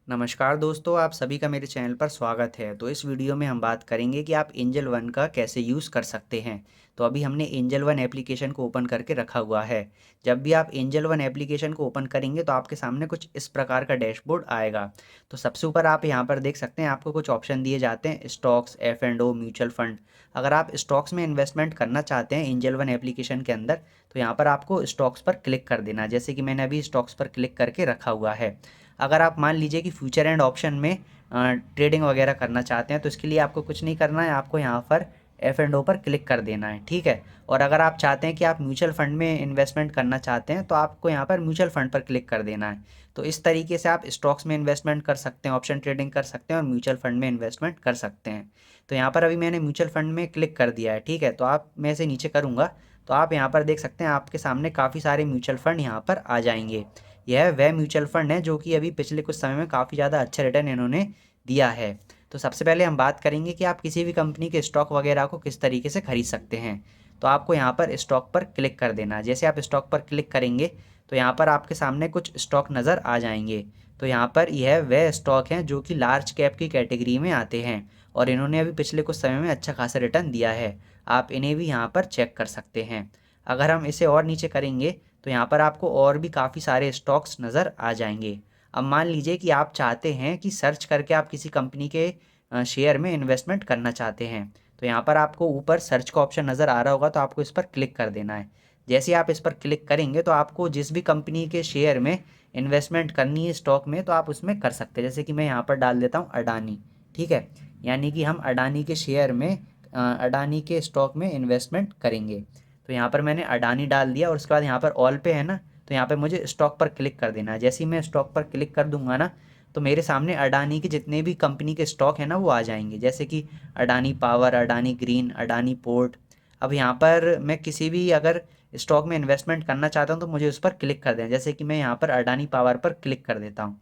नमस्कार दोस्तों, आप सभी का मेरे चैनल पर स्वागत है। तो इस वीडियो में हम बात करेंगे कि आप एंजल वन का कैसे यूज़ कर सकते हैं। तो अभी हमने एंजल वन एप्लीकेशन को ओपन करके रखा हुआ है। जब भी आप एंजल वन एप्लीकेशन को ओपन करेंगे तो आपके सामने कुछ इस प्रकार का डैशबोर्ड आएगा। तो सबसे ऊपर आप यहाँ पर देख सकते हैं, आपको कुछ ऑप्शन दिए जाते हैं, stocks, F and O, mutual fund. अगर आप स्टॉक्स में इन्वेस्टमेंट करना चाहते हैं एंजल वन एप्लीकेशन के अंदर, तो यहाँ पर आपको स्टॉक्स पर क्लिक कर देना, जैसे कि मैंने अभी स्टॉक्स पर क्लिक करके रखा हुआ है। अगर आप मान लीजिए कि फ्यूचर एंड ऑप्शन में ट्रेडिंग वगैरह करना चाहते हैं, तो इसके लिए आपको कुछ नहीं करना है, आपको यहाँ पर एफ एंड ओ पर क्लिक कर देना है, ठीक है। और अगर आप चाहते हैं कि आप म्यूचुअल फंड में इन्वेस्टमेंट करना चाहते हैं, तो आपको यहाँ पर म्यूचुअल फंड पर क्लिक कर देना है। तो इस तरीके से आप स्टॉक्स में इन्वेस्टमेंट कर सकते हैं, ऑप्शन ट्रेडिंग कर सकते हैं और म्यूचुअल फंड में इन्वेस्टमेंट कर सकते हैं। तो यहाँ पर अभी मैंने म्यूचुअल फंड में क्लिक कर दिया है, ठीक है। तो आप मैं से नीचे करूँगा तो आप यहाँ पर देख सकते हैं, आपके सामने काफ़ी सारे म्यूचुअल फंड यहाँ पर आ जाएंगे। यह वह म्यूचुअल फंड है जो कि अभी पिछले कुछ समय में काफ़ी ज़्यादा अच्छा रिटर्न इन्होंने दिया है। तो सबसे पहले हम बात करेंगे कि आप किसी भी कंपनी के स्टॉक वगैरह को किस तरीके से खरीद सकते हैं। तो आपको यहाँ पर स्टॉक पर क्लिक कर देना है। जैसे आप स्टॉक पर क्लिक करेंगे तो यहाँ पर आपके सामने कुछ स्टॉक नज़र आ जाएंगे। तो यहाँ पर यह वह स्टॉक हैं जो कि लार्ज कैप की कैटेगरी में आते हैं और इन्होंने अभी पिछले कुछ समय में अच्छा खासा रिटर्न दिया है। आप इन्हें भी यहाँ पर चेक कर सकते हैं। अगर हम इसे और नीचे करेंगे तो यहाँ पर आपको और भी काफ़ी सारे स्टॉक्स नज़र आ जाएंगे। अब मान लीजिए कि आप चाहते हैं कि सर्च करके आप किसी कंपनी के शेयर में इन्वेस्टमेंट करना चाहते हैं, तो यहाँ पर आपको ऊपर सर्च का ऑप्शन नज़र आ रहा होगा, तो आपको इस पर क्लिक कर देना है। जैसे ही आप इस पर क्लिक करेंगे तो आपको जिस भी कंपनी के शेयर में इन्वेस्टमेंट करनी है स्टॉक में, तो आप उसमें कर सकते हैं। जैसे कि मैं यहाँ पर डाल देता हूँ अडानी, ठीक है। यानी कि हम अडानी के शेयर में अडानी के स्टॉक में इन्वेस्टमेंट करेंगे। तो यहाँ पर मैंने अडानी डाल दिया और उसके बाद यहाँ पर ऑल पे है ना, तो यहाँ पे मुझे स्टॉक पर क्लिक कर देना है। जैसे ही मैं स्टॉक पर क्लिक कर दूंगा ना, तो मेरे सामने अडानी के जितने भी कंपनी के स्टॉक हैं ना वो आ जाएंगे, जैसे कि Adani power, Adani green, Adani port. अब यहाँ पर मैं किसी भी अगर स्टॉक में इन्वेस्टमेंट करना चाहता हूँ तो मुझे उस पर क्लिक कर दें। जैसे कि मैं यहाँ पर अडानी पावर पर क्लिक कर देता हूँ।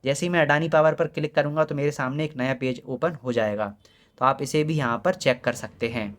जैसे ही मैं अडानी पावर पर क्लिक करूँगा तो मेरे सामने एक नया पेज ओपन हो जाएगा। तो आप इसे भी यहाँ पर चेक कर सकते हैं।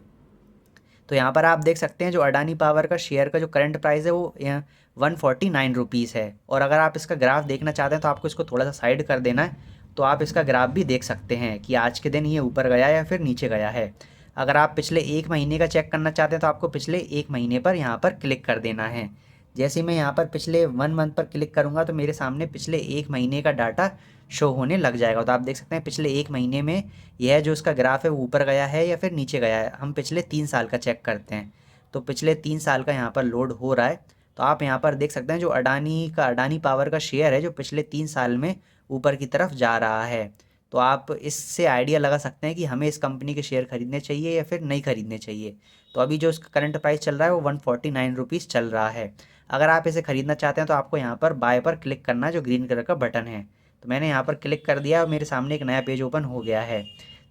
तो यहाँ पर आप देख सकते हैं जो अडानी पावर का शेयर का जो करंट प्राइस है वो 149 रुपीज़ है। और अगर आप इसका ग्राफ देखना चाहते हैं तो आपको इसको थोड़ा सा साइड कर देना है, तो आप इसका ग्राफ भी देख सकते हैं कि आज के दिन ये ऊपर गया या फिर नीचे गया है। अगर आप पिछले एक महीने का चेक करना चाहते हैं तो आपको पिछले एक महीने पर यहाँ पर क्लिक कर देना है। जैसे मैं यहाँ पर पिछले 1 मंथ पर क्लिक करूँगा तो मेरे सामने पिछले एक महीने का डाटा शो होने लग जाएगा। तो आप देख सकते हैं पिछले एक महीने में यह जो इसका ग्राफ है वो ऊपर गया है या फिर नीचे गया है। हम पिछले 3 साल का चेक करते हैं, तो पिछले 3 साल का यहाँ पर लोड हो रहा है। तो आप यहाँ पर देख सकते हैं जो अडानी पावर का शेयर है जो पिछले 3 साल में ऊपर की तरफ जा रहा है। तो आप इससे आइडिया लगा सकते हैं कि हमें इस कंपनी के शेयर खरीदने चाहिए या फिर नहीं खरीदने चाहिए। तो अभी जो इसका करंट प्राइस चल रहा है वो 149 रुपीज़ चल रहा है। अगर आप इसे खरीदना चाहते हैं तो आपको यहाँ पर बाय पर क्लिक करना है, जो ग्रीन कलर का बटन है। तो मैंने यहाँ पर क्लिक कर दिया और मेरे सामने एक नया पेज ओपन हो गया है।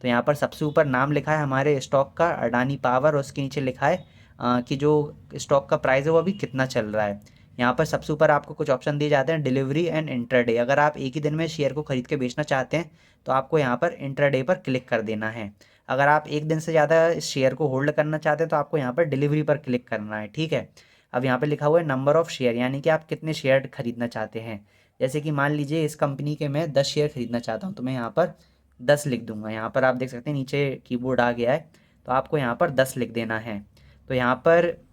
तो यहाँ पर सबसे ऊपर नाम लिखा है हमारे स्टॉक का, अडानी पावर, और उसके नीचे लिखा है कि जो स्टॉक का प्राइस है वो अभी कितना चल रहा है। यहाँ पर सबसे ऊपर आपको कुछ ऑप्शन दिए जाते हैं, डिलीवरी एंड इंट्राडे। अगर आप एक ही दिन में शेयर को खरीद के बेचना चाहते हैं तो आपको यहाँ पर इंट्राडे पर क्लिक कर देना है। अगर आप एक दिन से ज़्यादा इस शेयर को होल्ड करना चाहते हैं तो आपको यहाँ पर डिलीवरी पर क्लिक करना है, ठीक है। अब यहाँ पर लिखा हुआ है नंबर ऑफ़ शेयर, यानी कि आप कितने शेयर खरीदना चाहते हैं। जैसे कि मान लीजिए इस कंपनी के मैं 10 शेयर खरीदना चाहता हूँ, तो मैं यहाँ पर 10 लिख दूंगा। यहाँ पर आप देख सकते हैं नीचे कीबोर्ड आ गया है, तो आपको यहाँ पर 10 लिख देना है। तो यहाँ पर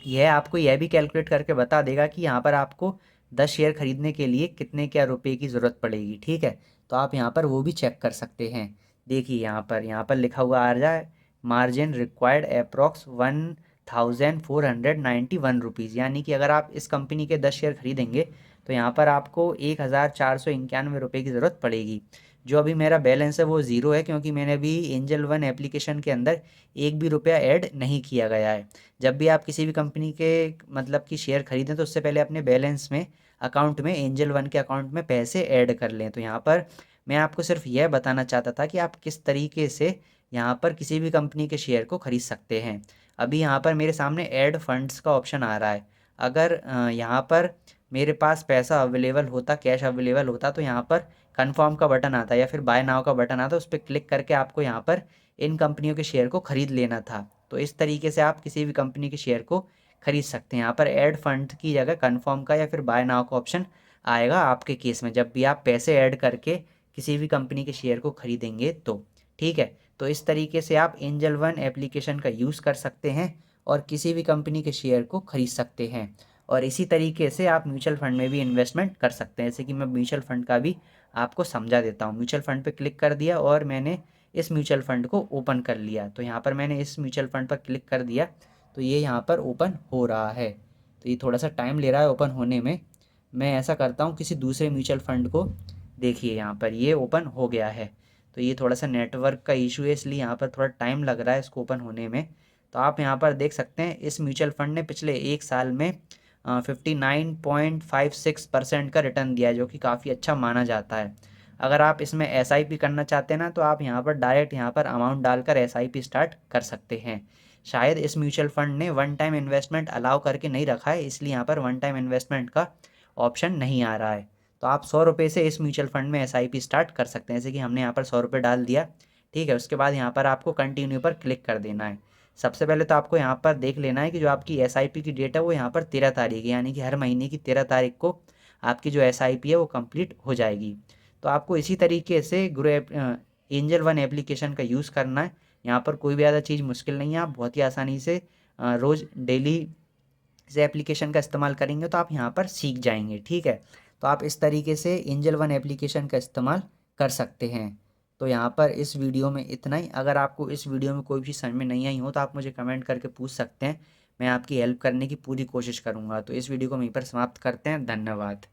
यह आपको यह भी कैलकुलेट करके बता देगा कि यहाँ पर आपको 10 शेयर खरीदने के लिए कितने क्या रुपए की ज़रूरत पड़ेगी, ठीक है। तो आप यहाँ पर वो भी चेक कर सकते हैं। देखिए यहाँ पर लिखा हुआ आ रहा है, मार्जिन रिक्वायर्ड अप्रॉक्स 1491 रुपीज़। यानी कि अगर आप इस कंपनी के 10 शेयर खरीदेंगे तो यहाँ पर आपको 1491 रुपये की ज़रूरत पड़ेगी। जो अभी मेरा बैलेंस है वो ज़ीरो है, क्योंकि मैंने अभी एंजल वन एप्लीकेशन के अंदर एक भी रुपया ऐड नहीं किया गया है। जब भी आप किसी भी कंपनी के मतलब कि शेयर खरीदें तो उससे पहले अपने बैलेंस में, अकाउंट में, एंजल वन के अकाउंट में पैसे ऐड कर लें। तो यहाँ पर मैं आपको सिर्फ यह बताना चाहता था कि आप किस तरीके से यहाँ पर किसी भी कंपनी के शेयर को खरीद सकते हैं। अभी यहाँ पर मेरे सामने ऐड फंड्स का ऑप्शन आ रहा है। अगर यहाँ पर मेरे पास पैसा अवेलेबल होता, कैश अवेलेबल होता, तो यहाँ पर कन्फर्म का बटन आता या फिर बाय नाउ का बटन आता, उस पर क्लिक करके आपको यहाँ पर इन कंपनियों के शेयर को ख़रीद लेना था। तो इस तरीके से आप किसी भी कंपनी के शेयर को खरीद सकते हैं। यहाँ पर ऐड फंड की जगह कन्फर्म का या फिर बाय नाउ का ऑप्शन आएगा आपके केस में, जब भी आप पैसे ऐड करके किसी भी कंपनी के शेयर को खरीदेंगे तो। ठीक है, तो इस तरीके से आप एंजल वन एप्लीकेशन का यूज़ कर सकते हैं और किसी भी कंपनी के शेयर को खरीद सकते हैं। और इसी तरीके से आप म्यूचुअल फंड में भी इन्वेस्टमेंट कर सकते हैं। जैसे कि मैं म्यूचुअल फंड का भी आपको समझा देता हूँ। म्यूचुअल फंड पे क्लिक कर दिया और मैंने इस म्यूचुअल फंड को ओपन कर लिया। तो यहाँ पर मैंने इस म्यूचुअल फंड पर क्लिक कर दिया, तो ये यहाँ पर ओपन हो रहा है। तो ये थोड़ा सा टाइम ले रहा है ओपन होने में। मैं ऐसा करता हूँ किसी दूसरे म्यूचुअल फंड को, देखिए यहाँ पर ये ओपन हो गया है। तो ये थोड़ा सा नेटवर्क का इशू है, इसलिए यहाँ पर थोड़ा टाइम लग रहा है इसको ओपन होने में। तो आप यहाँ पर देख सकते हैं इस म्यूचुअल फंड ने पिछले एक साल में 59.56% का रिटर्न दिया है, जो कि काफ़ी अच्छा माना जाता है। अगर आप इसमें SIP करना चाहते हैं ना, तो आप यहाँ पर डायरेक्ट यहाँ पर अमाउंट डालकर SIP स्टार्ट कर सकते हैं। शायद इस म्यूचुअल फंड ने वन टाइम इन्वेस्टमेंट अलाउ करके नहीं रखा है, इसलिए यहाँ पर वन टाइम इन्वेस्टमेंट का ऑप्शन नहीं आ रहा है। तो आप 100 रुपये से इस म्यूचुअल फंड में SIP स्टार्ट कर सकते हैं। जैसे कि हमने यहाँ पर 100 रुपये डाल दिया। ठीक है, उसके बाद यहाँ पर आपको कंटिन्यू पर क्लिक कर देना है। सबसे पहले तो आपको यहाँ पर देख लेना है कि जो आपकी SIP की डेट है वो यहाँ पर 13 तारीख है, यानी कि हर महीने की 13 तारीख को आपकी जो SIP है वो कंप्लीट हो जाएगी। तो आपको इसी तरीके से एंजल वन एप्लीकेशन का यूज़ करना है। यहाँ पर कोई भी ज़्यादा चीज़ मुश्किल नहीं है, आप बहुत ही आसानी से रोज़ डेली इस एप्लीकेशन का इस्तेमाल करेंगे तो आप यहाँ पर सीख जाएंगे। ठीक है, तो आप इस तरीके से एंजल वन एप्लीकेशन का इस्तेमाल कर सकते हैं। तो यहाँ पर इस वीडियो में इतना ही। अगर आपको इस वीडियो में कोई भी समझ में नहीं आई हो तो आप मुझे कमेंट करके पूछ सकते हैं, मैं आपकी हेल्प करने की पूरी कोशिश करूँगा। तो इस वीडियो को वहीं पर समाप्त करते हैं। धन्यवाद।